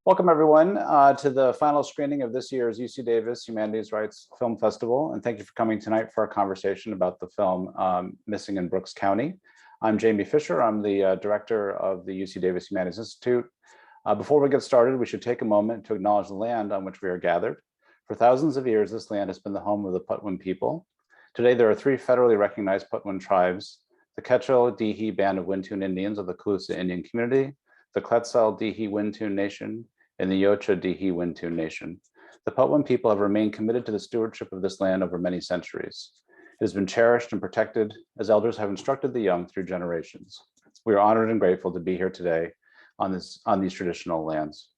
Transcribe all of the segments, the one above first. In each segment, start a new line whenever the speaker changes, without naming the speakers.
Welcome everyone to the final screening of this year's UC Davis Humanities Rights Film Festival, and thank you for coming tonight for our conversation about the film Missing in Brooks County. I'm Jamie Fisher. I'm the director of the UC Davis Humanities Institute. Before we get started, we should take a moment to acknowledge the land on which we are gathered. For thousands of years, this land has been the home of the Putwin people. Today, there are three federally recognized Putwin tribes: the Quechua-Dihi Band of Wintun Indians of the Calusa Indian Community, the Quetzal-Dihi Wintun Nation, and the Yocha-Dihi Wintun Nation. The Putwin people have remained committed to the stewardship of this land over many centuries. It has been cherished and protected as elders have instructed the young through generations. We are honored and grateful to be here today on these traditional lands.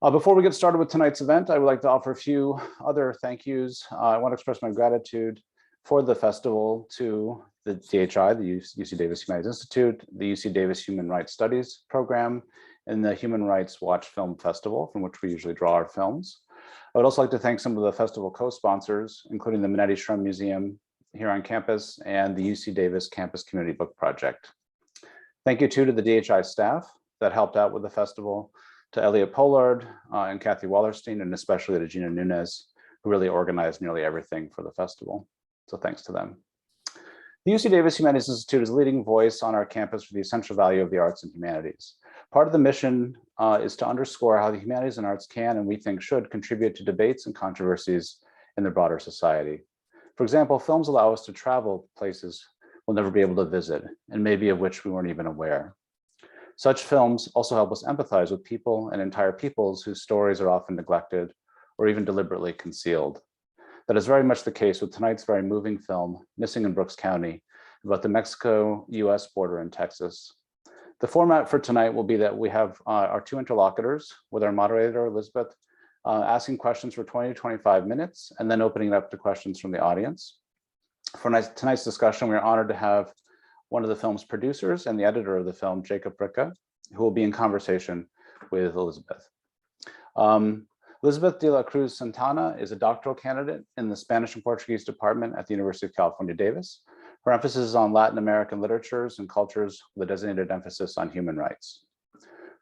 Before we get started with tonight's event, I would like to offer a few other thank yous. I want to express my gratitude for the festival to the DHI, the UC Davis Humanities Institute, the UC Davis Human Rights Studies program, and the Human Rights Watch Film Festival, from which we usually draw our films. I would also like to thank some of the festival co-sponsors, including the Minetti Shrum Museum here on campus and the UC Davis Campus Community Book Project. Thank you too to the DHI staff that helped out with the festival, to Elliot Pollard and Kathy Wallerstein, and especially to Gina Nunez, who really organized nearly everything for the festival. So thanks to them. The UC Davis Humanities Institute is a leading voice on our campus for the essential value of the arts and humanities. Part of the mission is to underscore how the humanities and arts can, and we think should, contribute to debates and controversies in the broader society. For example, films allow us to travel places we'll never be able to visit, and maybe of which we weren't even aware. Such films also help us empathize with people and entire peoples whose stories are often neglected or even deliberately concealed. That is very much the case with tonight's very moving film, Missing in Brooks County, about the Mexico-US border in Texas. The format for tonight will be that we have our two interlocutors, with our moderator, Elizabeth, asking questions for 20 to 25 minutes, and then opening it up to questions from the audience. For tonight's discussion, we are honored to have one of the film's producers and the editor of the film, Jacob Bricca, who will be in conversation with Elizabeth. Elizabeth de la Cruz Santana is a doctoral candidate in the Spanish and Portuguese department at the University of California, Davis. Her emphasis is on Latin American literatures and cultures with a designated emphasis on human rights.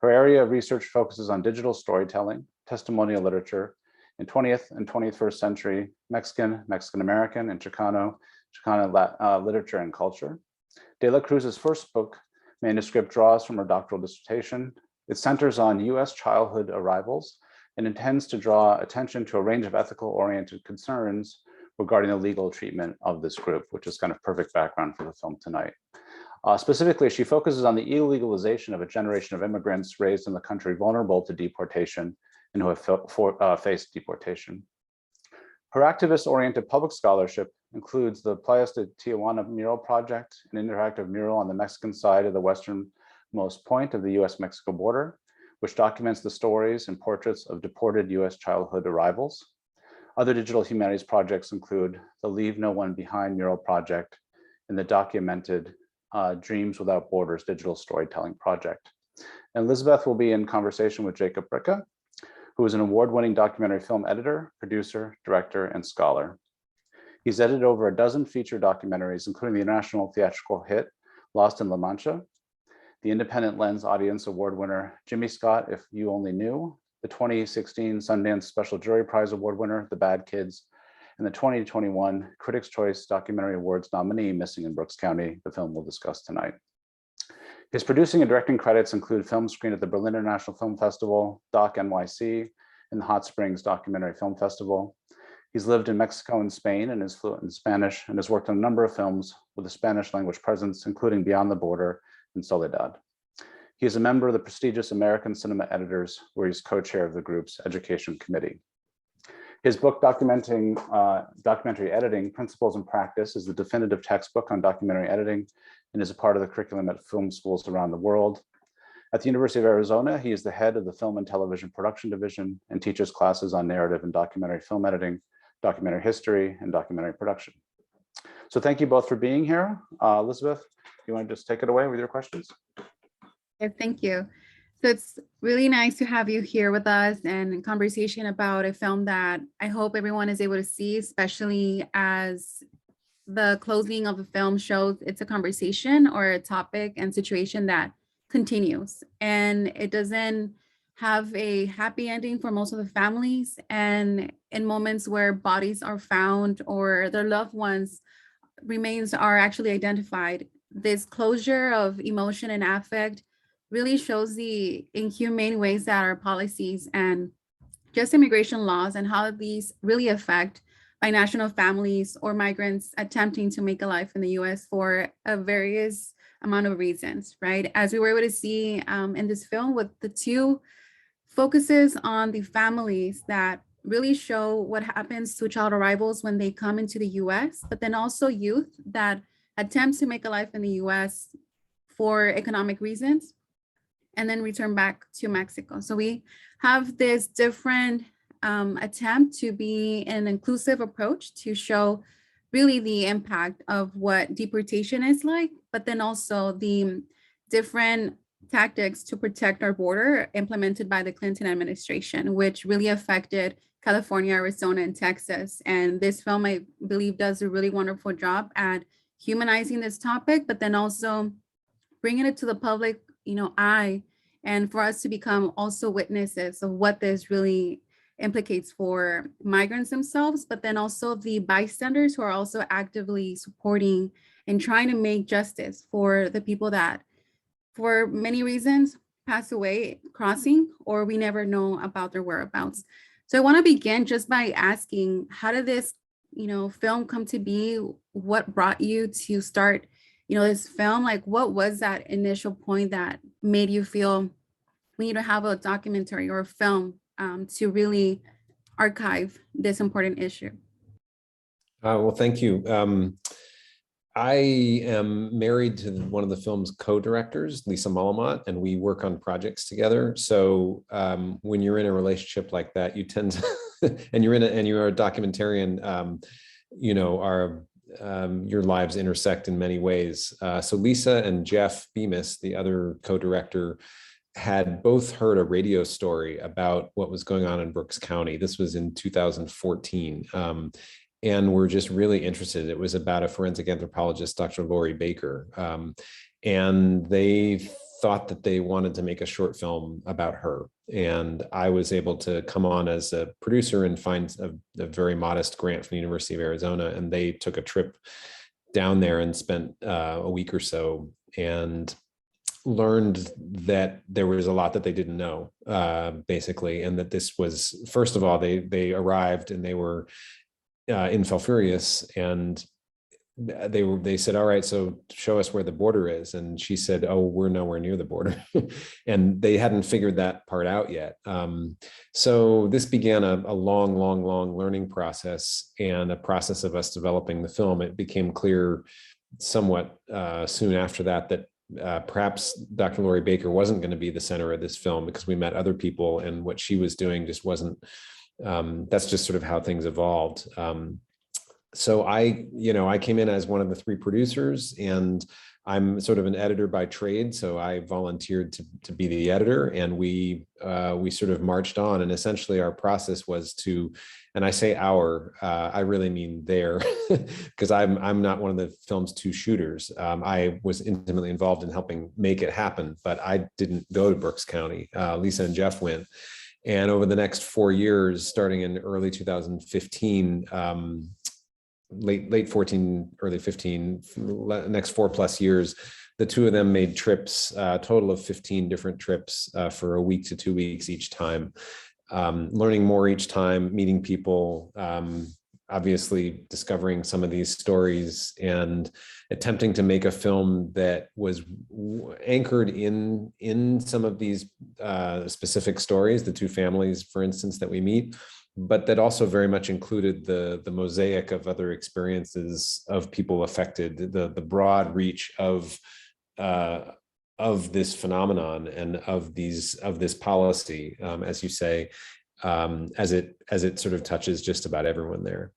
Her area of research focuses on digital storytelling, testimonial literature, in 20th and 21st century Mexican, Mexican-American, and Chicano literature and culture. De la Cruz's first book, manuscript, draws from her doctoral dissertation. It centers on US childhood arrivals and intends to draw attention to a range of ethical-oriented concerns regarding the legal treatment of this group, which is kind of perfect background for the film tonight. Specifically, she focuses on the illegalization of a generation of immigrants raised in the country vulnerable to deportation and who have faced deportation. Her activist-oriented public scholarship includes the Playas de Tijuana mural project, an interactive mural on the Mexican side of the westernmost point of the US-Mexico border, which documents the stories and portraits of deported US childhood arrivals. Other digital humanities projects include the Leave No One Behind mural project and the documented Dreams Without Borders digital storytelling project. And Elizabeth will be in conversation with Jacob Bricca, who is an award-winning documentary film editor, producer, director, and scholar. He's edited over a dozen feature documentaries, including the international theatrical hit Lost in La Mancha, the Independent Lens Audience Award winner Jimmy Scott, If You Only Knew, the 2016 Sundance Special Jury Prize Award winner, The Bad Kids, and the 2021 Critics' Choice Documentary Awards nominee, Missing in Brooks County, the film we'll discuss tonight. His producing and directing credits include films screened at the Berlin International Film Festival, Doc NYC, and the Hot Springs Documentary Film Festival. He's lived in Mexico and Spain and is fluent in Spanish, and has worked on a number of films with a Spanish language presence, including Beyond the Border and Soledad. He is a member of the prestigious American Cinema Editors, where he's co-chair of the group's education committee. His book, Documentary Editing, Principles and Practice, is the definitive textbook on documentary editing and is a part of the curriculum at film schools around the world. At the University of Arizona, he is the head of the Film and Television Production Division and teaches classes on narrative and documentary film editing, documentary history, and documentary production. So thank you both for being here. Elizabeth, you want to just take it away with your questions?
Thank you. So it's really nice to have you here with us and in conversation about a film that I hope everyone is able to see, especially as the closing of the film shows it's a conversation or a topic and situation that continues. And it doesn't have a happy ending for most of the families. And in moments where bodies are found or their loved ones remains are actually identified, this closure of emotion and affect really shows the inhumane ways that our policies and just immigration laws and how these really affect binational families or migrants attempting to make a life in the US for a various amount of reasons, right? As we were able to see in this film with the two focuses on the families that really show what happens to child arrivals when they come into the US, but then also youth that attempt to make a life in the US for economic reasons and then return back to Mexico. So we have this different attempt to be an inclusive approach to show really the impact of what deportation is like, but then also the different tactics to protect our border implemented by the Clinton administration, which really affected California, Arizona, and Texas. And this film, I believe, does a really wonderful job at humanizing this topic, but then also bringing it to the public, eye, and for us to become also witnesses of what this really implicates for migrants themselves, but then also the bystanders who are also actively supporting and trying to make justice for the people that, for many reasons, pass away crossing, or we never know about their whereabouts. So I want to begin just by asking, how did this, film come to be? What brought you to start, this film? Like, what was that initial point that made you feel we need to have a documentary or a film to really archive this important issue?
Well, thank you. I am married to one of the film's co-directors, Lisa Malamott, and we work on projects together. So when you're in a relationship like that, you tend to, and you're a documentarian, your lives intersect in many ways. So Lisa and Jeff Bemis, the other co-director, had both heard a radio story about what was going on in Brooks County. This was in 2014. And we're just really interested. It was about a forensic anthropologist, Dr. Lori Baker. And they thought that they wanted to make a short film about her. And I was able to come on as a producer and find a very modest grant from the University of Arizona. And they took a trip down there and spent a week or so and learned that there was a lot that they didn't know, basically. And that this was, first of all, they arrived and they were in Falfurrias, and they said, all right, so show us where the border is. And she said, oh, we're nowhere near the border. And they hadn't figured that part out yet. So this began a long learning process, and a process of us developing the film. It became clear somewhat soon after that perhaps Dr. Lori Baker wasn't going to be the center of this film, because we met other people and what she was doing just wasn't. That's just sort of how things evolved. So I came in as one of the three producers, and I'm sort of an editor by trade. So I volunteered to be the editor, and we sort of marched on. And essentially our process was to, and I say I really mean there, because I'm not one of the film's two shooters. I was intimately involved in helping make it happen, but I didn't go to Brooks County. Lisa and Jeff went. And over the next 4 years, starting in early 2015, late 14, early 15, next 4+ years, the two of them made trips, a total of 15 different trips for a week to 2 weeks each time, learning more each time, meeting people, obviously discovering some of these stories, and attempting to make a film that was anchored in some of these specific stories, the two families, for instance, that we meet, but that also very much included the mosaic of other experiences of people affected, the broad reach of this phenomenon and of this policy, as you say, as it sort of touches just about everyone there.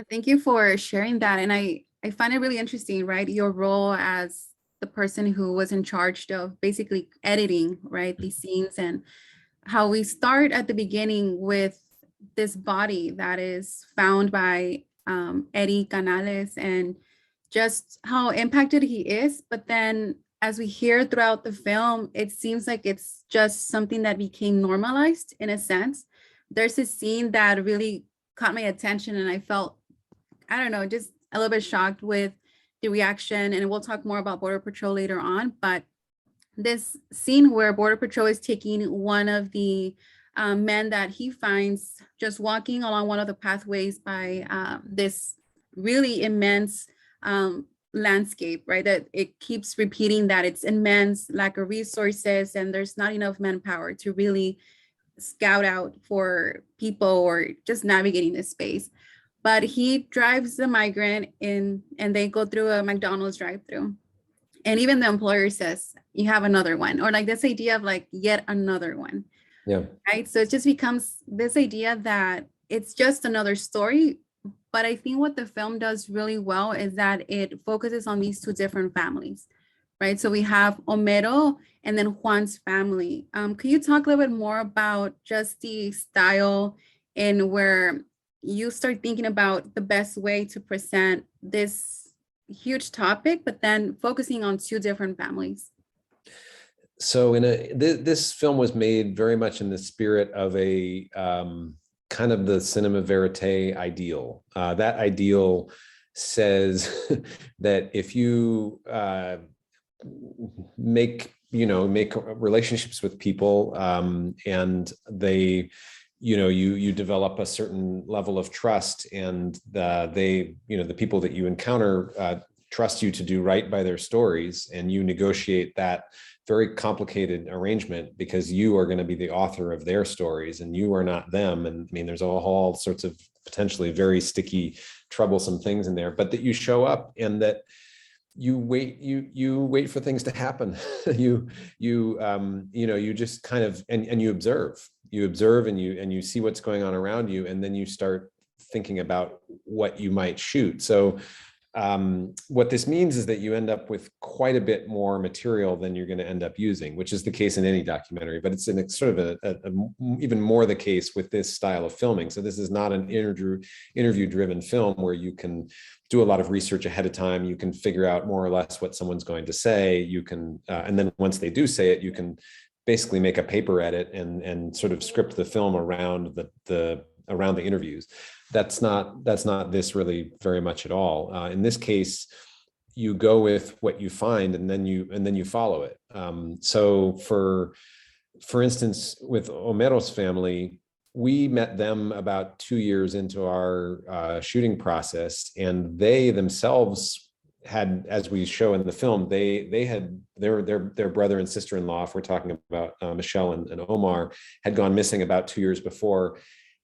Thank you for sharing that. And I find it really interesting, right? Your role as the person who was in charge of basically editing, right, these scenes, and how we start at the beginning with this body that is found by Eddie Canales, and just how impacted he is. But then as we hear throughout the film, it seems like it's just something that became normalized in a sense. There's a scene that really caught my attention, and I felt, I don't know, just a little bit shocked with the reaction. And we'll talk more about Border Patrol later on. But this scene where Border Patrol is taking one of the men that he finds just walking along one of the pathways by this really immense landscape, right? That it keeps repeating that it's immense, lack of resources, and there's not enough manpower to really scout out for people or just navigating this space. But he drives the migrant in, and they go through a McDonald's drive-through. And even the employer says, you have another one, or like this idea of like yet another one.
Yeah.
Right. So it just becomes this idea that it's just another story. But I think what the film does really well is that it focuses on these two different families. Right. So we have Homero and then Juan's family. Could you talk a little bit more about just the style and where you start thinking about the best way to present this huge topic, but then focusing on two different families?
So this film was made very much in the spirit of a kind of the cinema verite ideal. That ideal says that if you make relationships with people and they, you develop a certain level of trust, and the people that you encounter trust you to do right by their stories, and you negotiate that very complicated arrangement because you are going to be the author of their stories and you are not them. And I mean, there's all sorts of potentially very sticky, troublesome things in there, but that you show up and that you wait for things to happen. you just kind of, and you observe and you see what's going on around you. And then you start thinking about what you might shoot. So what this means is that you end up with quite a bit more material than you're going to end up using, which is the case in any documentary, but it's sort of even more the case with this style of filming. So this is not an interview-driven film where you can do a lot of research ahead of time. You can figure out more or less what someone's going to say. You can, and then once they do say it, you can basically make a paper edit and sort of script the film around the interviews. That's not this really very much at all. In this case, you go with what you find and then you follow it. So for instance, with Homero's family, we met them about 2 years into our shooting process, and they themselves had, as we show in the film, they had their brother and sister-in-law, if we're talking about Michelle and Omar, had gone missing about 2 years before.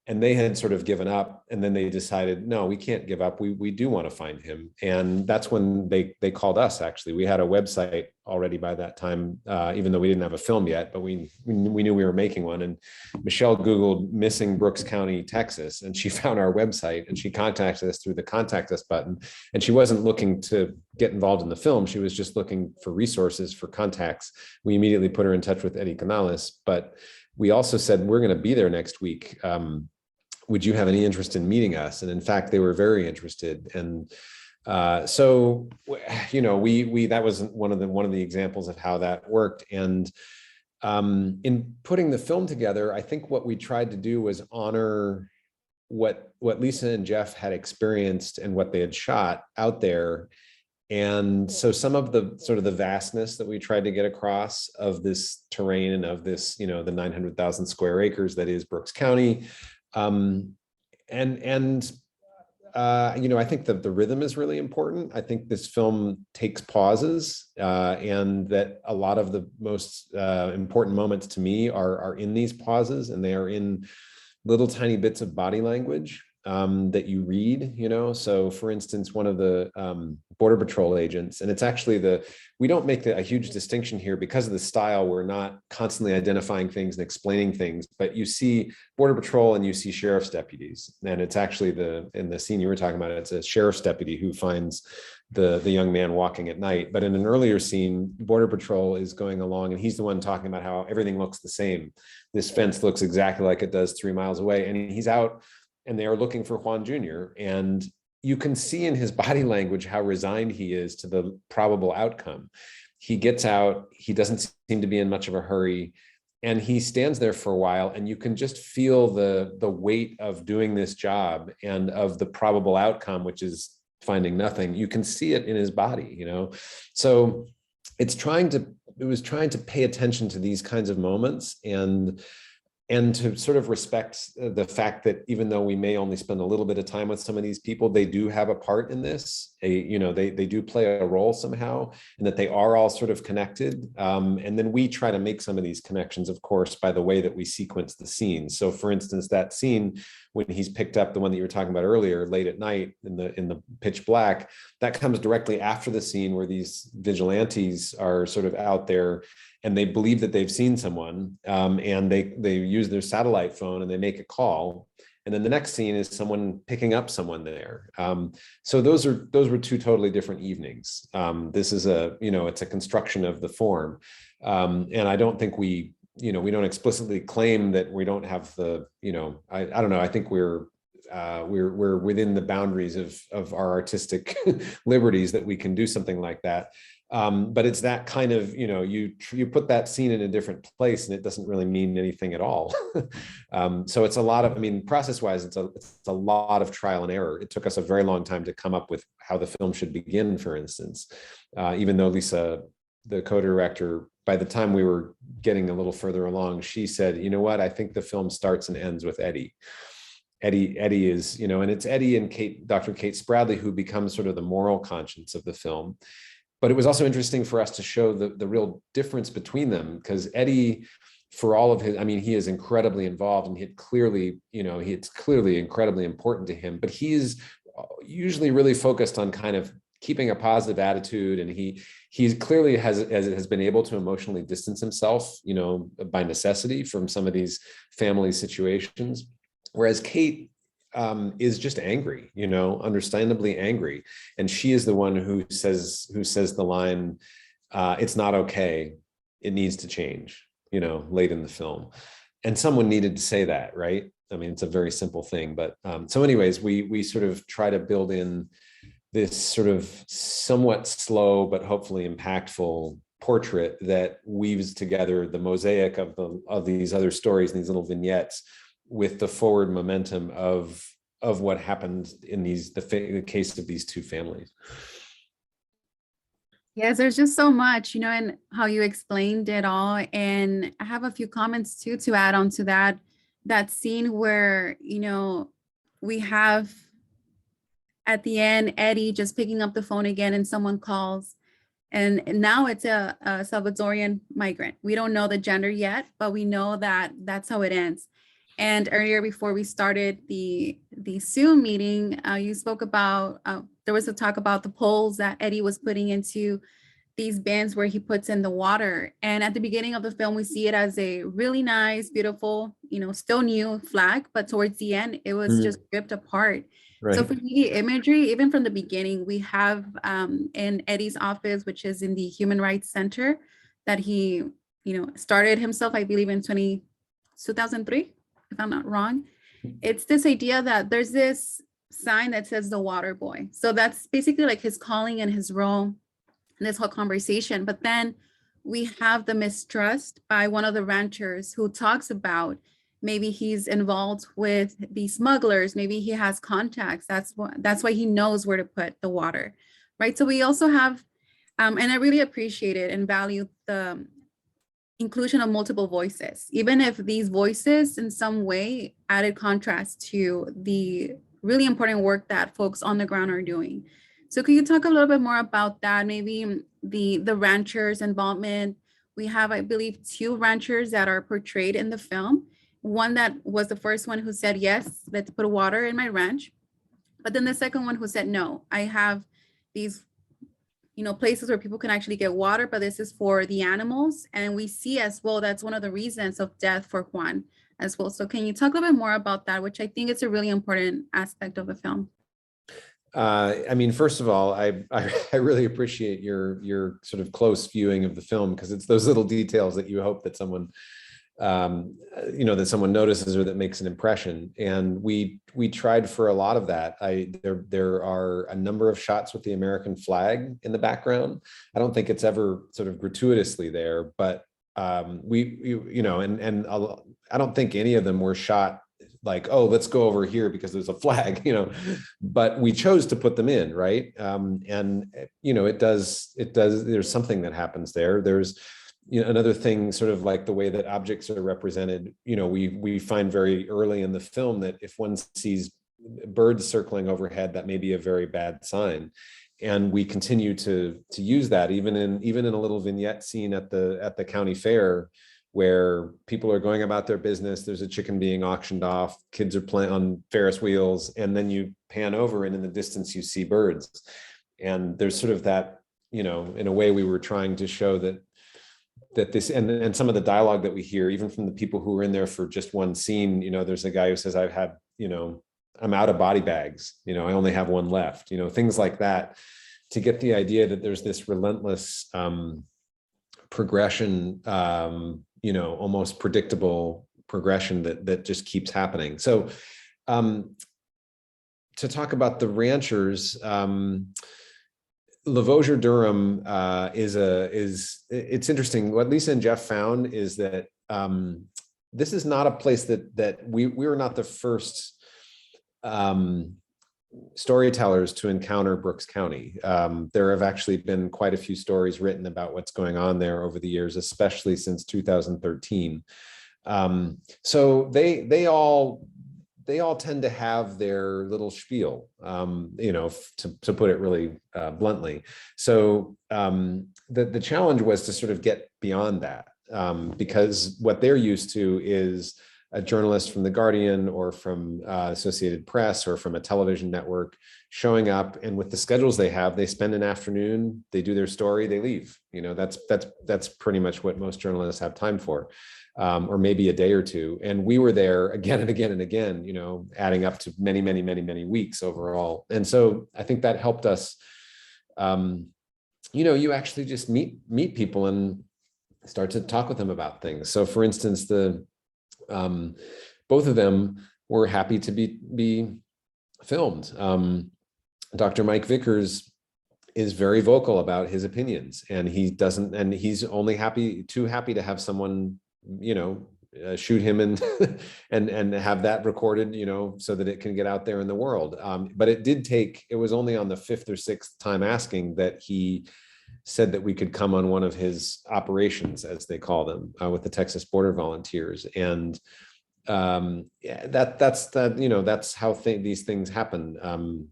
And they had sort of given up, and then they decided, no, we can't give up. We do want to find him. And that's when they called us, actually. We had a website already by that time, even though we didn't have a film yet, but we knew we were making one. And Michelle Googled missing Brooks County, Texas, and she found our website, and she contacted us through the contact us button. And she wasn't looking to get involved in the film. She was just looking for resources, for contacts. We immediately put her in touch with Eddie Canales, but we also said, we're going to be there next week. Would you have any interest in meeting us? And in fact, they were very interested. And so, that was one of the examples of how that worked. And in putting the film together, I think what we tried to do was honor what Lisa and Jeff had experienced and what they had shot out there. And so some of the sort of the vastness that we tried to get across of this terrain and of this, the 900,000 square acres that is Brooks County. I think that the rhythm is really important. I think this film takes pauses, and that a lot of the most important moments to me are in these pauses, and they are in little tiny bits of body language that you read, So for instance, one of the Border Patrol agents, and it's actually we don't make a huge distinction here because of the style. We're not constantly identifying things and explaining things, but you see Border Patrol and you see sheriff's deputies. And it's actually in the scene you were talking about, it's a sheriff's deputy who finds the young man walking at night. But in an earlier scene, Border Patrol is going along and he's the one talking about how everything looks the same. This fence looks exactly like it does 3 miles away. And he's out and they are looking for Juan Jr. And you can see in his body language how resigned he is to the probable outcome. He gets out, he doesn't seem to be in much of a hurry, and he stands there for a while, and you can just feel the weight of doing this job and of the probable outcome, which is finding nothing. You can see it in his body, you know? So it was trying to pay attention to these kinds of moments and to sort of respect the fact that even though we may only spend a little bit of time with some of these people, they do have a part in this. They do play a role somehow, and that they are all sort of connected. And then we try to make some of these connections, of course, by the way that we sequence the scenes. So for instance, that scene when he's picked up, the one that you were talking about earlier, late at night in the pitch black, that comes directly after the scene where these vigilantes are sort of out there and they believe that they've seen someone, and they use their satellite phone and they make a call. And then the next scene is someone picking up someone there. So those were two totally different evenings. This is it's a construction of the form. And I don't think we don't explicitly claim that we don't have the, I don't know, I think we're within the boundaries of our artistic liberties that we can do something like that. But it's that kind of, you put that scene in a different place and it doesn't really mean anything at all. So it's a lot of, process-wise, it's a lot of trial and error. It took us a very long time to come up with how the film should begin, for instance, even though Lisa, the co-director, by the time we were getting a little further along, she said, you know what, I think the film starts and ends with Eddie. Eddie is, and it's Eddie and Dr. Kate Spradley who becomes sort of the moral conscience of the film. But it was also interesting for us to show the real difference between them, because Eddie, for all of his, he is incredibly involved and it's clearly incredibly important to him, but he is usually really focused on kind of keeping a positive attitude. And he clearly has been able to emotionally distance himself, by necessity from some of these family situations. Whereas Kate is just angry, understandably angry. And she is the one who says the line, it's not okay, it needs to change, late in the film. And someone needed to say that, right? It's a very simple thing, but so anyways, we sort of try to build in this sort of somewhat slow, but hopefully impactful portrait that weaves together the mosaic of these other stories and these little vignettes with the forward momentum of what happened in the case of these two families.
Yes, there's just so much, and how you explained it all. And I have a few comments too to add on to that scene where, we have at the end, Eddie just picking up the phone again and someone calls. And now it's a Salvadorian migrant. We don't know the gender yet, but we know that that's how it ends. And earlier, before we started the Zoom meeting, you spoke about, there was a talk about the poles that Eddie was putting into these bins where he puts in the water. And at the beginning of the film, we see it as a really nice, beautiful, still new flag, but towards the end, it was just ripped apart. Right. So for the imagery, even from the beginning, we have in Eddie's office, which is in the Human Rights Center, that he, started himself, I believe, in 2003. If I'm not wrong. It's this idea that there's this sign that says the water boy. So that's basically like his calling and his role in this whole conversation. But then we have the mistrust by one of the ranchers who talks about maybe he's involved with the smugglers, maybe he has contacts. That's why he knows where to put the water, right? So we also have, and I really appreciate it and value the inclusion of multiple voices, even if these voices in some way added contrast to the really important work that folks on the ground are doing. So could you talk a little bit more about that? Maybe the ranchers' involvement. We have, I believe, 2 ranchers that are portrayed in the film. One that was the first one who said, yes, let's put water in my ranch. But then the second one who said, no, I have these places where people can actually get water, but this is for the animals. And we see as well, that's one of the reasons of death for Juan as well. So can you talk a little bit more about that, which I think is a really important aspect of the film?
First of all, I really appreciate your sort of close viewing of the film, because it's those little details that you hope that someone that someone notices or that makes an impression. And we tried for a lot of that. There are a number of shots with the American flag in the background. I don't think it's ever sort of gratuitously there, but I don't think any of them were shot like, oh, let's go over here because there's a flag, but we chose to put them in, right? It does, there's something that happens there. There's, another thing, sort of like the way that objects are represented, we find very early in the film that if one sees birds circling overhead, that may be a very bad sign. And we continue to use that even in a little vignette scene at the county fair, where people are going about their business. There's a chicken being auctioned off, kids are playing on Ferris wheels, and then you pan over and in the distance you see birds. And there's sort of that, in a way we were trying to show that this, and some of the dialogue that we hear, even from the people who are in there for just one scene, there's a guy who says, I'm out of body bags, I only have one left, things like that, to get the idea that there's this relentless progression, almost predictable progression that just keeps happening. So to talk about the ranchers, Lavoisier Durham it's interesting. What Lisa and Jeff found is that this is not a place that we were not the first storytellers to encounter Brooks County. There have actually been quite a few stories written about what's going on there over the years, especially since 2013. So they all tend to have their little spiel, to put it really bluntly. So the challenge was to sort of get beyond that, because what they're used to is a journalist from The Guardian or from Associated Press or from a television network showing up, and with the schedules they have, they spend an afternoon, they do their story, they leave. That's pretty much what most journalists have time for, or maybe a day or two. And we were there again and again and again, adding up to many, many, many, many weeks overall. And so I think that helped us. You actually just meet people and start to talk with them about things. So for instance, both of them were happy to be filmed. Dr. Mike Vickers is very vocal about his opinions, and he's only too happy to have someone, shoot him and have that recorded, so that it can get out there in the world. But it was only on the 5th or 6th time asking that he said that we could come on one of his operations, as they call them, with the Texas Border Volunteers. And that's how these things happen.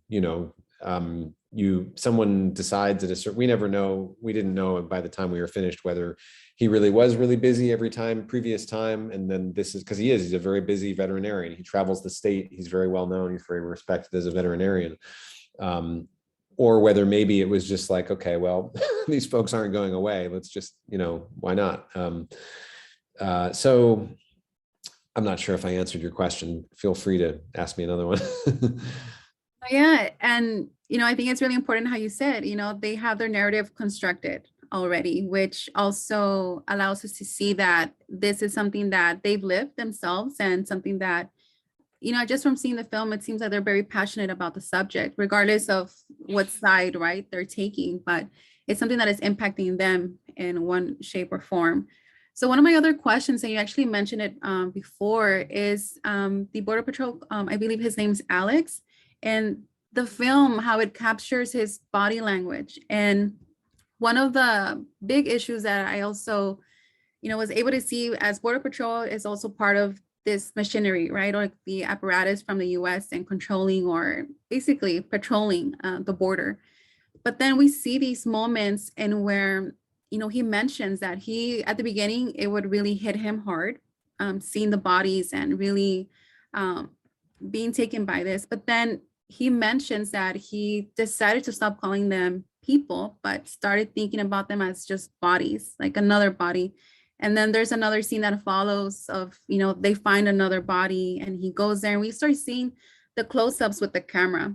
Someone decides we never know. We didn't know by the time we were finished whether he really was really busy every previous time. And then this is because he's a very busy veterinarian. He travels the state. He's very well known. He's very respected as a veterinarian. Or whether maybe it was just like, okay, well, these folks aren't going away. Let's just, why not? So I'm not sure if I answered your question. Feel free to ask me another one.
Yeah. And, I think it's really important how you said, they have their narrative constructed already, which also allows us to see that this is something that they've lived themselves, and something that, just from seeing the film, it seems like they're very passionate about the subject, regardless of what side, right, they're taking, but it's something that is impacting them in one shape or form. So one of my other questions, and you actually mentioned it before, is the Border Patrol, I believe his name's Alex, and the film, how it captures his body language. And one of the big issues that I also, was able to see as Border Patrol is also part of this machinery, right? Or like the apparatus from the US and controlling, or basically patrolling the border. But then we see these moments in where, he mentions that at the beginning, it would really hit him hard, seeing the bodies and really being taken by this. But then he mentions that he decided to stop calling them people, but started thinking about them as just bodies, like another body. And then there's another scene that follows of, they find another body and he goes there, and we start seeing the close-ups with the camera.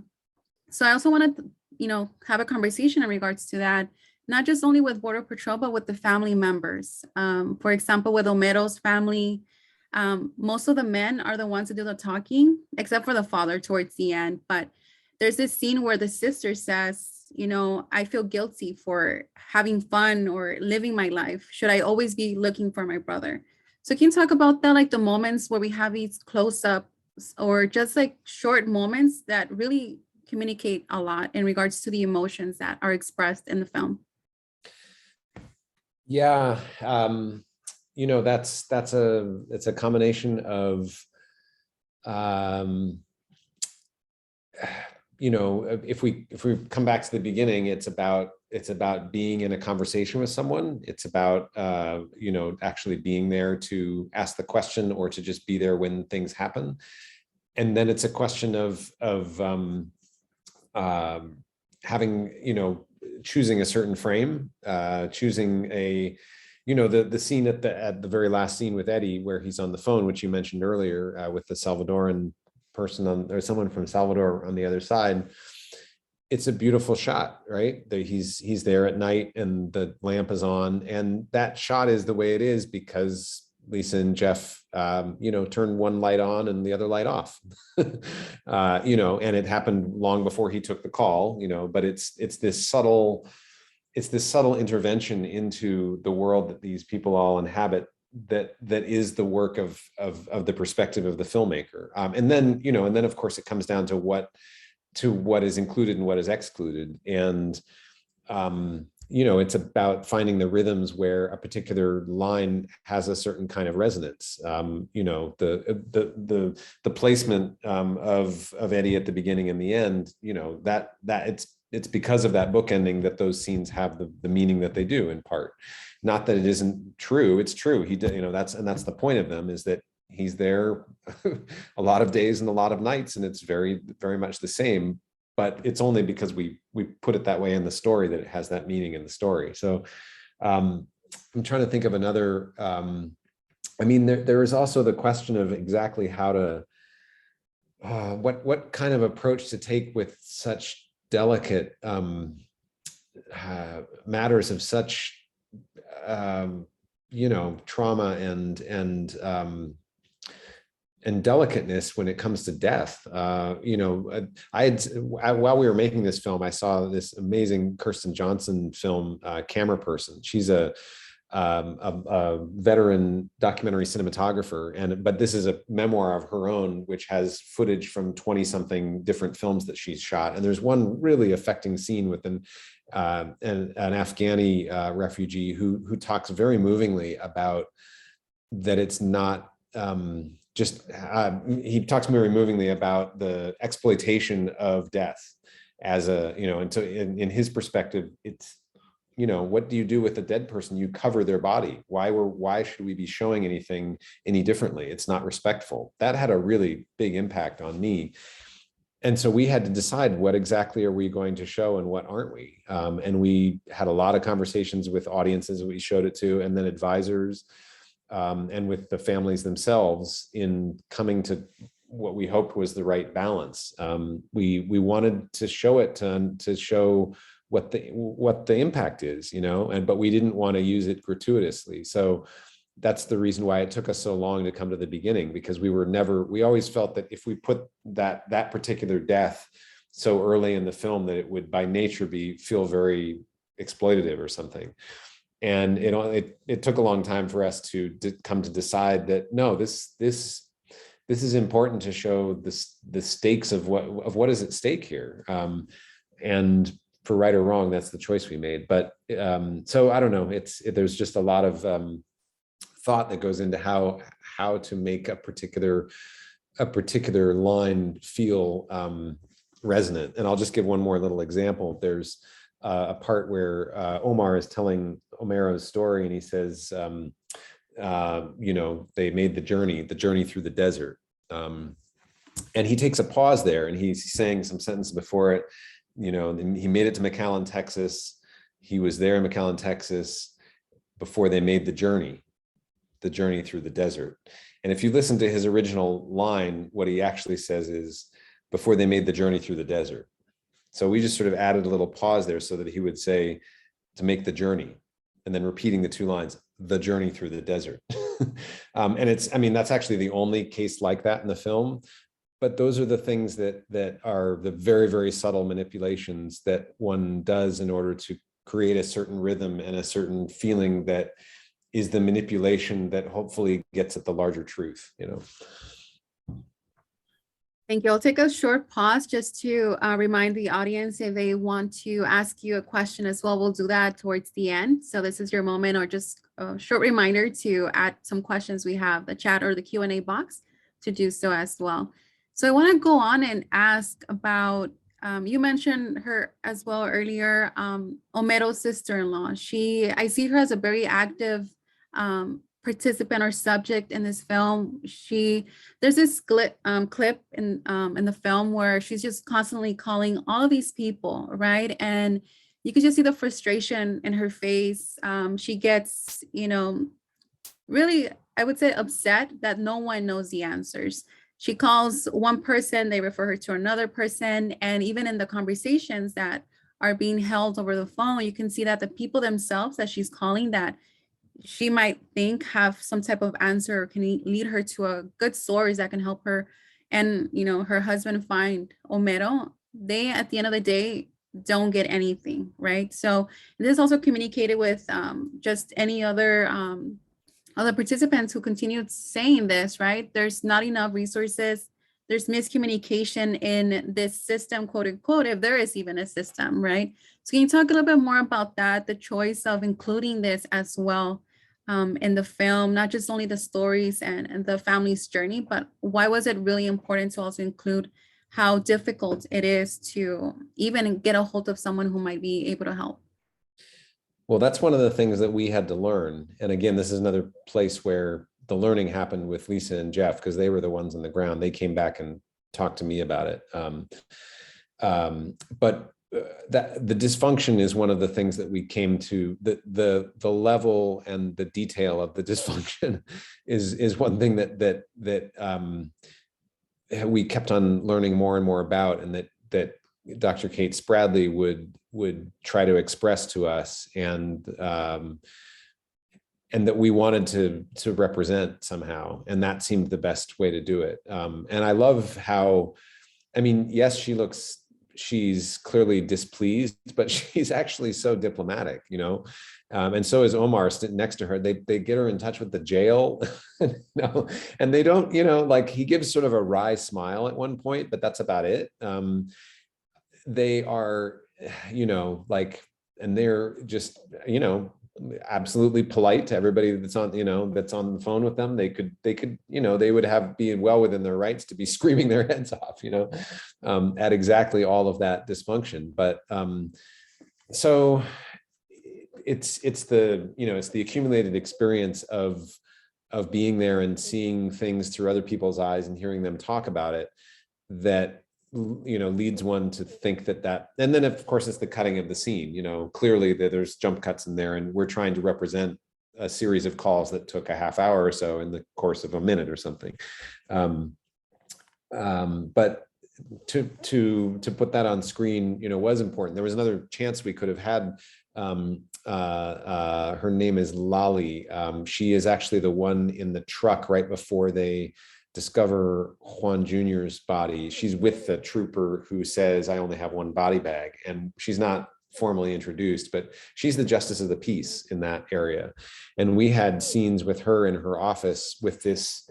So I also wanted to, have a conversation in regards to that, not just only with Border Patrol, but with the family members. For example, with Homero's family, most of the men are the ones that do the talking, except for the father towards the end. But there's this scene where the sister says, you know, I feel guilty for having fun or living my life. Should I always be looking for my brother? So can you talk about that, like the moments where we have these close-ups or just like short moments that really communicate a lot in regards to the emotions that are expressed in the film?
Yeah, you know, it's a combination of, you know, if we come back to the beginning, it's about being in a conversation with someone. It's about, you know, actually being there to ask the question or to just be there when things happen. And then it's a question of having, you know, choosing a certain frame, choosing a, you know, the scene at the very last scene with Eddie, where he's on the phone, which you mentioned earlier, with the Salvadoran person or someone from Salvador on the other side. It's a beautiful shot, right? He's there at night and the lamp is on, and that shot is the way it is because Lisa and Jeff, you know, turned one light on and the other light off, you know, and it happened long before he took the call, you know, but it's this subtle intervention into the world that these people all inhabit that is the work of the perspective of the filmmaker. And then, you know, and then of course it comes down to what is included and what is excluded. And, you know, it's about finding the rhythms where a particular line has a certain kind of resonance. You know, the placement of Eddie at the beginning and the end, you know, that it's because of that bookending that those scenes have the meaning that they do, in part. Not that it isn't true, it's true. He did, you know, that's the point of them, is that he's there a lot of days and a lot of nights, and it's very, very much the same. But it's only because we put it that way in the story that it has that meaning in the story. So I'm trying to think of another. I mean, there is also the question of exactly how to what kind of approach to take with such delicate matters of such you know, trauma and delicateness when it comes to death. You know, while we were making this film, I saw this amazing Kirsten Johnson film, Camera Person. She's a veteran documentary cinematographer, but this is a memoir of her own, which has footage from 20-something different films that she's shot. And there's one really affecting scene with an Afghani refugee who talks very movingly about that it's not he talks very movingly about the exploitation of death as a, you know, and so in his perspective, it's, you know, what do you do with a dead person? You cover their body. Why should we be showing anything any differently? It's not respectful. That had a really big impact on me. And so we had to decide what exactly are we going to show and what aren't we? And we had a lot of conversations with audiences we showed it to, and then advisors, and with the families themselves in coming to what we hoped was the right balance. We wanted to show it to show what the impact is, you know, but we didn't want to use it gratuitously. So that's the reason why it took us so long to come to the beginning, because we always felt that if we put that particular death so early in the film, that it would by nature feel very exploitative or something. And it took a long time for us to come to decide that no, this is important to show the stakes of what is at stake here. And for right or wrong, that's the choice we made. But so I don't know. There's just a lot of thought that goes into how to make a particular line feel resonant. And I'll just give one more little example. There's a part where Omar is telling Homero's story, and he says, you know, they made the journey through the desert. And he takes a pause there, and he's saying some sentences before it, you know, and he made it to McAllen, Texas. He was there in McAllen, Texas before they made the journey through the desert. And if you listen to his original line, what he actually says is before they made the journey through the desert. So we just sort of added a little pause there so that he would say to make the journey, and then repeating the two lines, the journey through the desert. And it's, I mean, that's actually the only case like that in the film. But those are the things that are the very, very subtle manipulations that one does in order to create a certain rhythm and a certain feeling that is the manipulation that hopefully gets at the larger truth, you know.
Thank you. I'll take a short pause just to remind the audience if they want to ask you a question as well. We'll do that towards the end. So this is your moment, or just a short reminder to add some questions. We have the chat or the Q&A box to do so as well. So I want to go on and ask about, you mentioned her as well earlier, Homero's sister-in-law. I see her as a very active participant or subject in this film. There's this clip in the film where she's just constantly calling all of these people, right? And you can just see the frustration in her face. She gets, really, I would say, upset that no one knows the answers. She calls one person, they refer her to another person, and even in the conversations that are being held over the phone, you can see that the people themselves that she's calling, that she might think have some type of answer or can lead her to a good source that can help her and her husband find Homero, they at the end of the day don't get anything, right? So this is also communicated with just any other participants who continued saying this, right? There's not enough resources. There's miscommunication in this system, quote unquote, if there is even a system, right? So can you talk a little bit more about that, the choice of including this as well in the film, not just only the stories and the family's journey, but why was it really important to also include how difficult it is to even get a hold of someone who might be able to help?
Well, that's one of the things that we had to learn. And again, this is another place where the learning happened with Lisa and Jeff, because they were the ones on the ground. They came back and talked to me about it. But that the dysfunction is one of the things that we came to. The level and the detail of the dysfunction is one thing that we kept on learning more and more about, and that Dr. Kate Spradley would try to express to us, and that we wanted to represent somehow, and that seemed the best way to do it. And I love how, I mean, yes, she's clearly displeased, but she's actually so diplomatic, and so is Omar sitting next to her. They get her in touch with the jail, and they don't, like, he gives sort of a wry smile at one point, but that's about it. They are, and they're just, absolutely polite to everybody that's on the phone with them. They could, they would be well within their rights to be screaming their heads off, at exactly all of that dysfunction. But so it's the accumulated experience of being there and seeing things through other people's eyes and hearing them talk about it that leads one to think that, and then of course it's the cutting of the scene. Clearly there's jump cuts in there, and we're trying to represent a series of calls that took a half hour or so in the course of a minute or something. But to put that on screen, was important. There was another chance we could have had. Her name is Lali. She is actually the one in the truck right before they discover Juan Jr.'s body. She's with the trooper who says, "I only have one body bag," and she's not formally introduced, but she's the justice of the peace in that area. And we had scenes with her in her office with this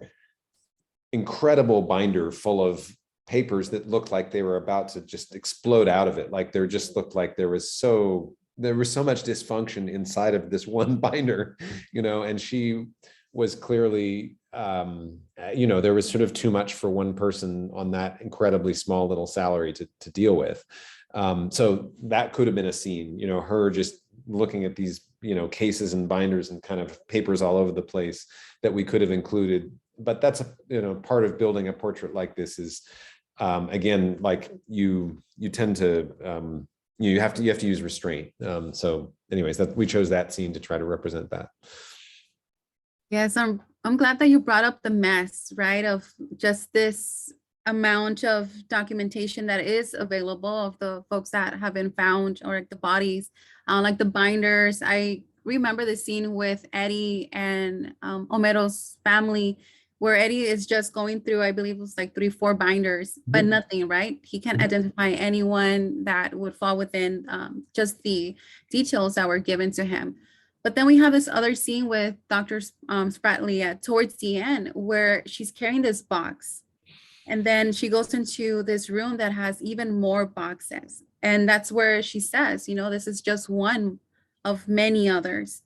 incredible binder full of papers that looked like they were about to just explode out of it. Like there just looked like there was so much dysfunction inside of this one binder, and she was clearly, there was sort of too much for one person on that incredibly small little salary to deal with. So that could have been a scene, her just looking at these, cases and binders and kind of papers all over the place that we could have included. But that's, part of building a portrait like this is, again, like you tend to, you have to use restraint. So anyways, we chose that scene to try to represent that.
Yes, I'm glad that you brought up the mess, right? Of just this amount of documentation that is available of the folks that have been found, or like the bodies, like the binders. I remember the scene with Eddie and Omero's family, where Eddie is just going through, I believe it was like 3, 4 binders, but nothing, right? He can't identify anyone that would fall within just the details that were given to him. But then we have this other scene with Dr. Spratley towards the end, where she's carrying this box. And then she goes into this room that has even more boxes. And that's where she says, you know, this is just one of many others.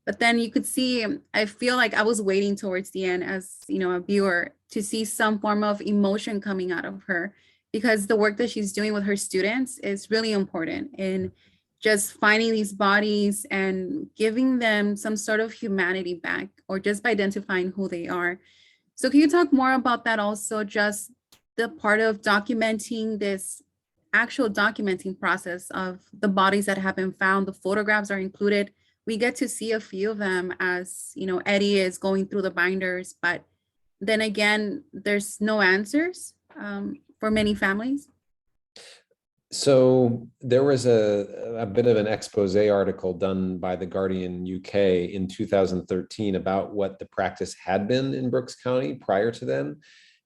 But then you could see, I feel like I was waiting towards the end as, you know, a viewer to see some form of emotion coming out of her, because the work that she's doing with her students is really important in just finding these bodies and giving them some sort of humanity back, or just by identifying who they are. So can you talk more about that also, just the part of documenting this actual documenting process of the bodies that have been found? The photographs are included. We get to see a few of them as, you know, Eddie is going through the binders, but then again, there's no answers for many families.
So there was a bit of an expose article done by the Guardian UK in 2013 about what the practice had been in Brooks County prior to then.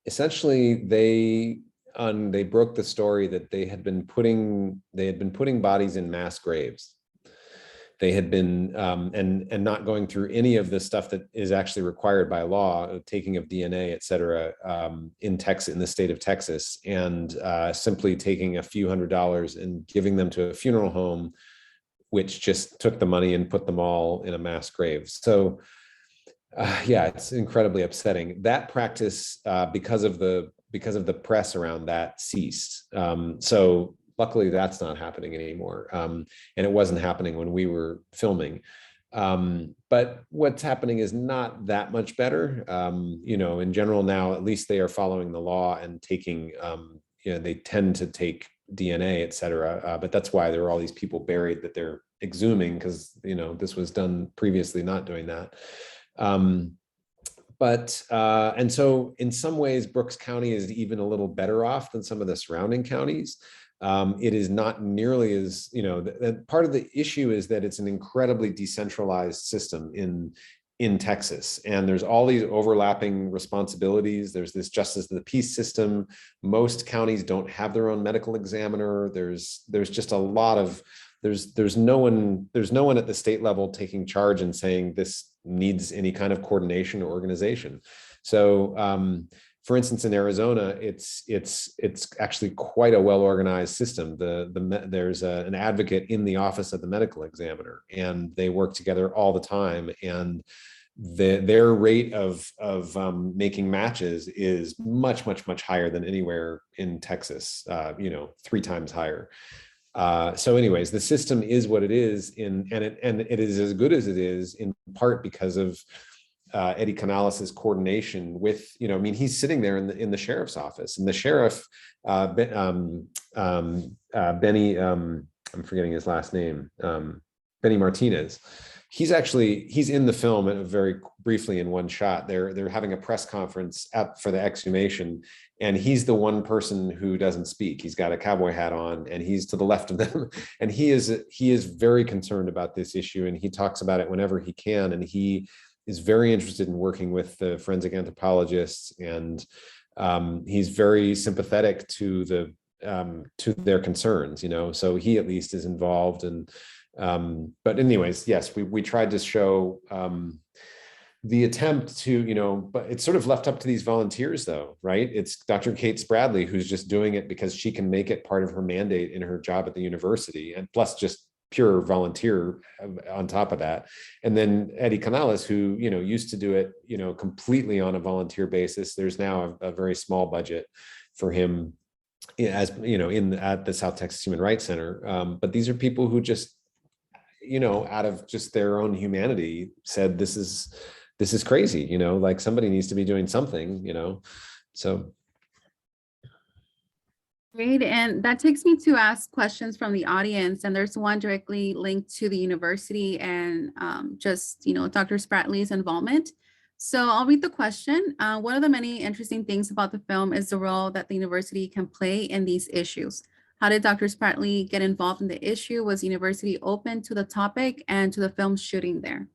Essentially, they broke the story that they had been putting bodies in mass graves. They had been and not going through any of the stuff that is actually required by law, taking of DNA, et cetera, in Texas, in the state of Texas, and simply taking a few $100s and giving them to a funeral home, which just took the money and put them all in a mass grave. So yeah, it's incredibly upsetting. That practice, because of the press around that, ceased. So luckily, that's not happening anymore. And it wasn't happening when we were filming. But what's happening is not that much better. You know, in general now, at least they are following the law and taking, you know, they tend to take DNA, et cetera. But that's why there are all these people buried that they're exhuming, because, you know, this was done previously not doing that. And so in some ways, Brooks County is even a little better off than some of the surrounding counties. It is not nearly as, you know, part of the issue is that it's an incredibly decentralized system in Texas, and there's all these overlapping responsibilities. There's this justice of the peace system. Most counties don't have their own medical examiner. There's just a lot of, there's no one at the state level taking charge and saying this needs any kind of coordination or organization. So for instance, in Arizona, it's actually quite a well-organized system. There's an advocate in the office of the medical examiner, and they work together all the time. And their rate of making matches is much higher than anywhere in Texas. You know, 3 times higher. So anyways, the system is what it is, and it is as good as it is in part because of Eddie Canales's coordination with, you know, I mean, he's sitting there in the sheriff's office, and the sheriff, Benny, I'm forgetting his last name, Benny Martinez. He's in the film very briefly in one shot. They're having a press conference for the exhumation, and he's the one person who doesn't speak. He's got a cowboy hat on, and he's to the left of them, and he is very concerned about this issue, and he talks about it whenever he can, and he is very interested in working with the forensic anthropologists, and he's very sympathetic to their concerns, you know, so he at least is involved. And but anyways, yes, we tried to show the attempt to, you know, but it's sort of left up to these volunteers though, right? It's Dr. Kate Spradley who's just doing it because she can make it part of her mandate in her job at the university, and plus just pure volunteer on top of that. And then Eddie Canales, who, you know, used to do it, you know, completely on a volunteer basis. There's now a very small budget for him, as you know, at the South Texas Human Rights Center. But these are people who just, you know, out of just their own humanity said, this is crazy, you know, like somebody needs to be doing something, you know. So
Great, and that takes me to ask questions from the audience, and there's one directly linked to the university and just, you know, Dr. Spratley's involvement. So I'll read the question. One of the many interesting things about the film is the role that the university can play in these issues. How did Dr. Spratley get involved in the issue? Was the university open to the topic and to the film shooting there?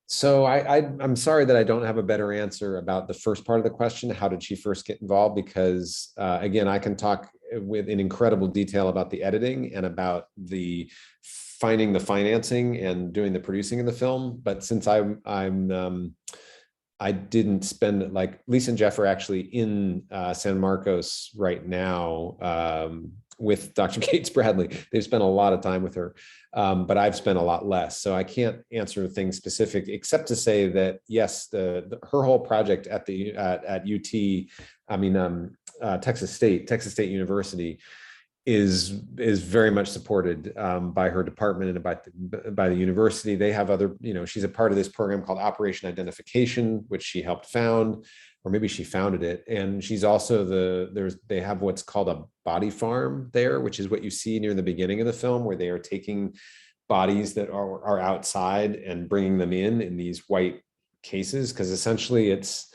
So I'm sorry that I don't have a better answer about the first part of the question. How did she first get involved? Because again, I can talk in incredible detail about the editing and about the finding the financing and doing the producing of the film. But since I didn't spend, like, Lisa and Jeff are actually in San Marcos right now with Dr. Kate Bradley. They've spent a lot of time with her, but I've spent a lot less. So I can't answer things specific, except to say that, yes, her whole project at UT, Texas State University is very much supported by her department and by the university. They have other, she's a part of this program called Operation Identification, which she helped found, or maybe she founded it. And she's also they have what's called a body farm there, which is what you see near the beginning of the film, where they are taking bodies that are outside and bringing them in these white cases, because essentially it's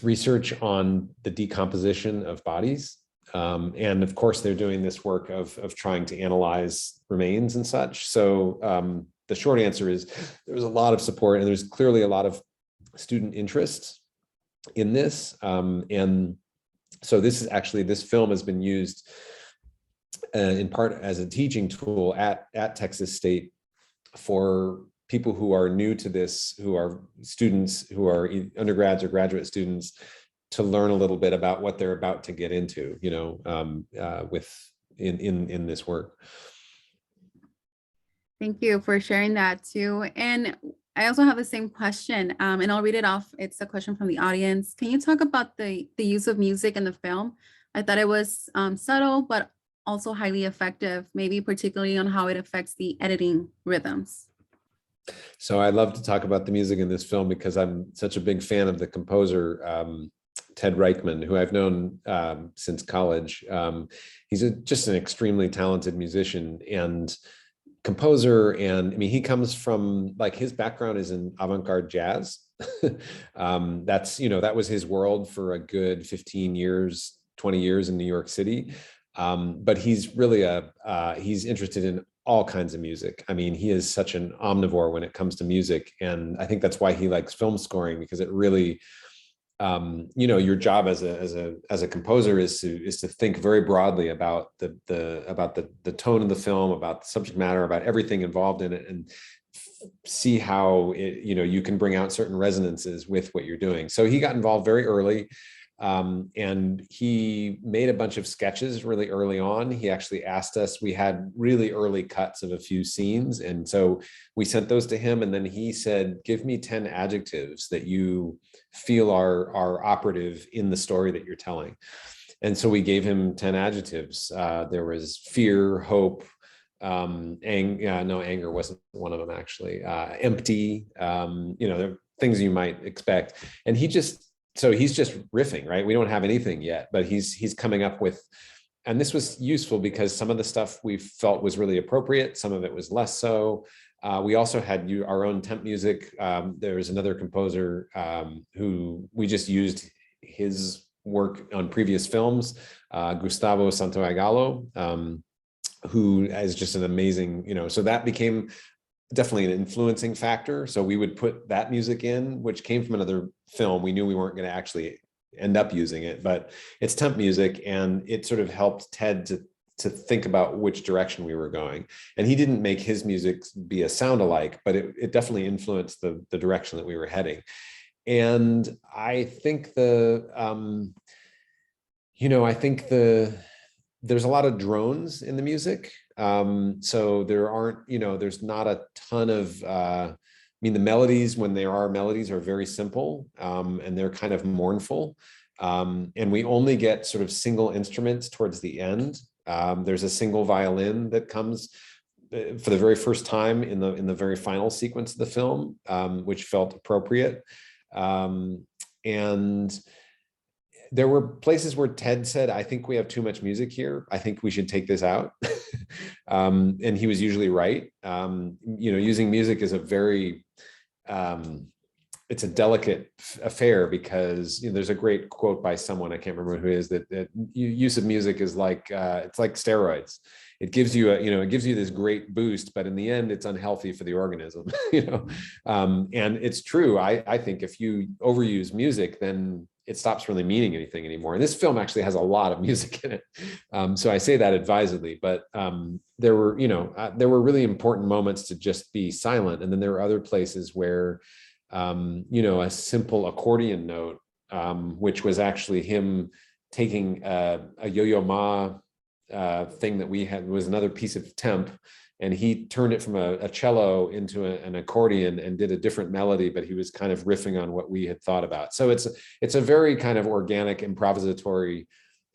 research on the decomposition of bodies. And of course, they're doing this work of trying to analyze remains and such. So the short answer is there was a lot of support, and there's clearly a lot of student interest in this. And so this film has been used in part as a teaching tool at Texas State for people who are new to this, who are students, who are undergrads or graduate students, to learn a little bit about what they're about to get into, in this work.
Thank you for sharing that too. And I also have the same question, and I'll read it off. It's a question from the audience. Can you talk about the use of music in the film? I thought it was subtle, but also highly effective, maybe particularly on how it affects the editing rhythms.
So I love to talk about the music in this film because I'm such a big fan of the composer, Ted Reichman, who I've known since college. He's just an extremely talented musician and composer. And I mean, he comes from, like, his background is in avant-garde jazz. That was his world for a good 15 years, 20 years in New York City. But he's really he's interested in all kinds of music. I mean, he is such an omnivore when it comes to music. And I think that's why he likes film scoring, because it really, your job as a composer is to think very broadly about the tone of the film, about the subject matter, about everything involved in it, and see how you can bring out certain resonances with what you're doing. So he got involved very early. And he made a bunch of sketches really early on. He actually asked us, we had really early cuts of a few scenes. And so we sent those to him. And then he said, give me 10 adjectives that you feel are operative in the story that you're telling. And so we gave him 10 adjectives. There was fear, hope, anger wasn't one of them, actually. Empty, there are things you might expect. And so he's just riffing, right? We don't have anything yet, but he's coming up with, and this was useful because some of the stuff we felt was really appropriate. Some of it was less so. We also had our own temp music. There was another composer who we just used his work on previous films, Gustavo Santoagalo, who is just an amazing, so that became definitely an influencing factor. So we would put that music in, which came from another film. We knew we weren't going to actually end up using it, but it's temp music, and it sort of helped Ted to think about which direction we were going. And he didn't make his music be a sound alike, but it definitely influenced the direction that we were heading. And I think there's a lot of drones in the music. So there's not a ton of, the melodies, when there are melodies, are very simple, and they're kind of mournful. And we only get sort of single instruments towards the end. There's a single violin that comes for the very first time in the very final sequence of the film, which felt appropriate. And there were places where Ted said, I think we have too much music here. I think we should take this out. And he was usually right. Using music is a very it's a delicate affair because there's a great quote by someone, I can't remember who it is, that use of music is like it's like steroids. It gives you it gives you this great boost, but in the end, it's unhealthy for the organism. And it's true. I think if you overuse music, then it stops really meaning anything anymore. And this film actually has a lot of music in it, so I say that advisedly. But there were really important moments to just be silent, and then there were other places where a simple accordion note, which was actually him taking a Yo-Yo Ma thing that we had, was another piece of temp, and he turned it from a cello into an accordion and did a different melody, but he was kind of riffing on what we had thought about. So it's a very kind of organic, improvisatory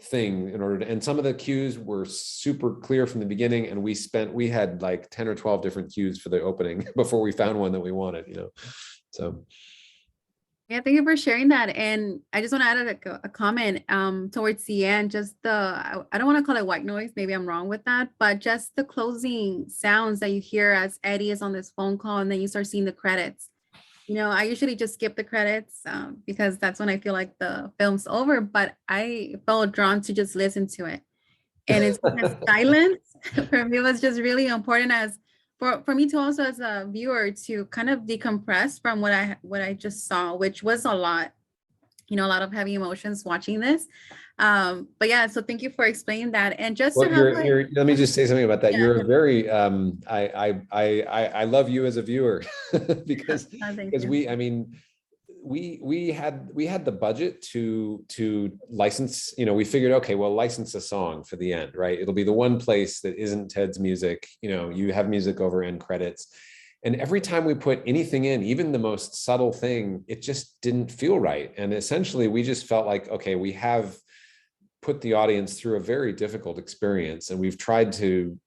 thing in order to, and some of the cues were super clear from the beginning, and we had like 10 or 12 different cues for the opening before we found one that we wanted, So.
Yeah, thank you for sharing that. And I just want to add a comment towards the end, just I don't want to call it white noise, maybe I'm wrong with that, but just the closing sounds that you hear as Eddie is on this phone call, and then you start seeing the credits. I usually just skip the credits because that's when I feel like the film's over, but I felt drawn to just listen to it. And it's the silence for me was just really important as for me to also as a viewer to kind of decompress from what I just saw, which was a lot, a lot of heavy emotions watching this. But yeah, so thank you for explaining that. And just
Well,
to have
let me just say something about that.
Yeah.
You're a very I love you as a viewer because
Thank you.
we had the budget to license, we figured, okay, well, license a song for the end, right? It'll be the one place that isn't Ted's music. You have music over end credits. And every time we put anything in, even the most subtle thing, it just didn't feel right. And essentially we just felt like, okay, we have put the audience through a very difficult experience, and we've tried to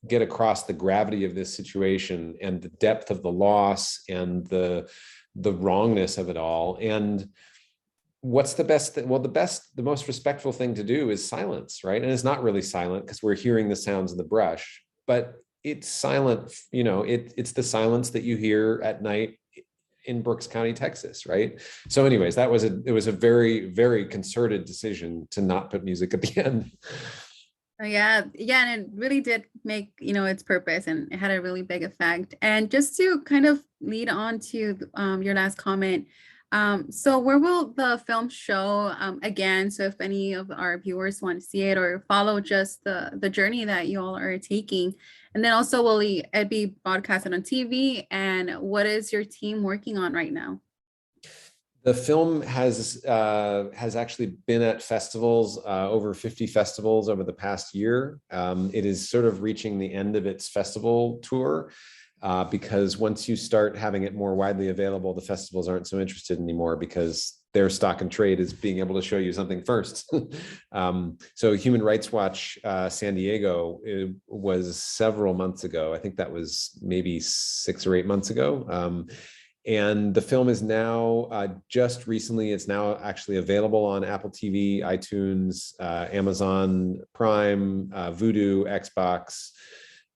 get across the gravity of this situation and the depth of the loss and the wrongness of it all. And what's the best thing? Well, the most respectful thing to do is silence, right? And it's not really silent because we're hearing the sounds of the brush, but it's silent. It's the silence that you hear at night in Brooks County, Texas, right? So anyways, it was a very, very concerted decision to not put music at the end.
Oh, yeah, and it really did make, its purpose, and it had a really big effect. And just to kind of lead on to your last comment, so where will the film show again? So if any of our viewers want to see it or follow just the journey that you all are taking, and then also will it be broadcasted on TV? And what is your team working on right now?
The film has actually been at festivals, over 50 festivals over the past year. It is sort of reaching the end of its festival tour because once you start having it more widely available, the festivals aren't so interested anymore because their stock and trade is being able to show you something first. So Human Rights Watch San Diego, it was several months ago. I think that was maybe 6 or 8 months ago. And the film is now just recently, it's now actually available on Apple TV, iTunes, Amazon Prime, Vudu, Xbox,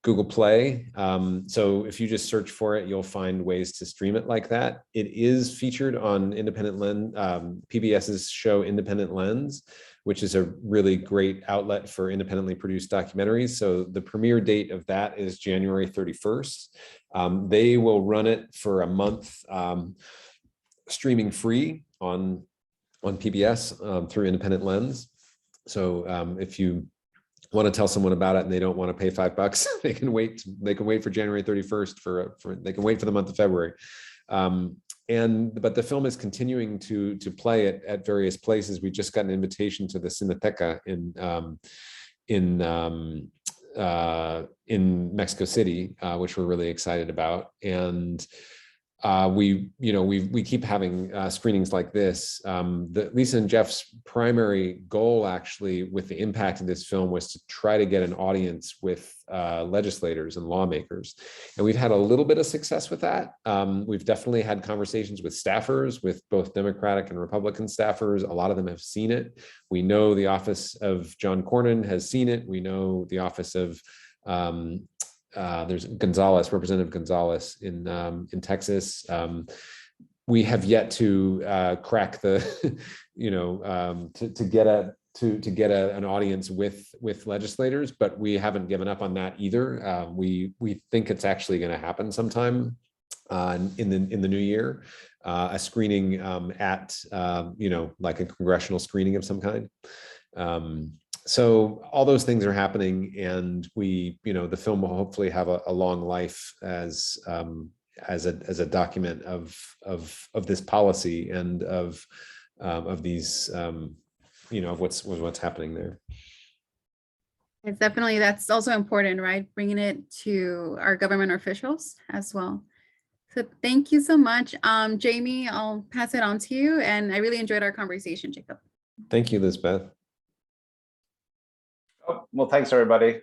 Google Play. So if you just search for it, you'll find ways to stream it like that. It is featured on Independent Lens, PBS's show Independent Lens, which is a really great outlet for independently produced documentaries. So the premiere date of that is January 31st. They will run it for a month, streaming free on PBS through Independent Lens. So if you want to tell someone about it and they don't want to pay $5, they can wait for January 31st they can wait for the month of February. But the film is continuing to play it at various places. We just got an invitation to the Cineteca in Mexico City, which we're really excited about. And we keep having screenings like this. Lisa and Jeff's primary goal, actually, with the impact of this film, was to try to get an audience with legislators and lawmakers, and we've had a little bit of success with that. We've definitely had conversations with staffers, with both Democratic and Republican staffers. A lot of them have seen it. We know the office of John Cornyn has seen it. We know the office of there's Representative Gonzalez in Texas. we have yet to crack the, to get an audience with legislators, but we haven't given up on that either. We think it's actually going to happen sometime in the new year, a screening at like a congressional screening of some kind. So all those things are happening, and the film will hopefully have a long life as a document of this policy and of these of what's happening there.
It's definitely, that's also important, right? Bringing it to our government officials as well. So thank you so much. Jamie, I'll pass it on to you. And I really enjoyed our conversation, Jacob.
Thank you, Lisbeth.
Oh, well, thanks, everybody.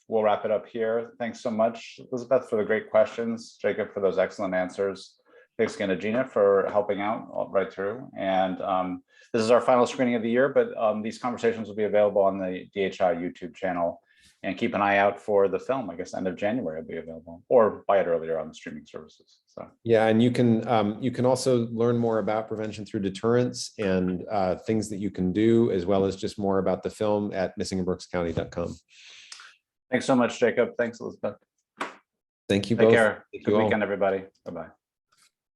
We'll wrap it up here. Thanks so much, Elizabeth, for the great questions. Jacob, for those excellent answers. Thanks again to Gina for helping out right through. And this is our final screening of the year, but these conversations will be available on the DHI YouTube channel. And keep an eye out for the film. I guess end of January will be available, or buy it earlier on the streaming services. So
yeah, and you can also learn more about prevention through deterrence and things that you can do, as well as just more about the film at missinginbrookscounty.com.
Thanks so much, Jacob. Thanks, Elizabeth.
Thank you
Take
both.
care.
Thank
Good
you all.
weekend, everybody. Bye-bye.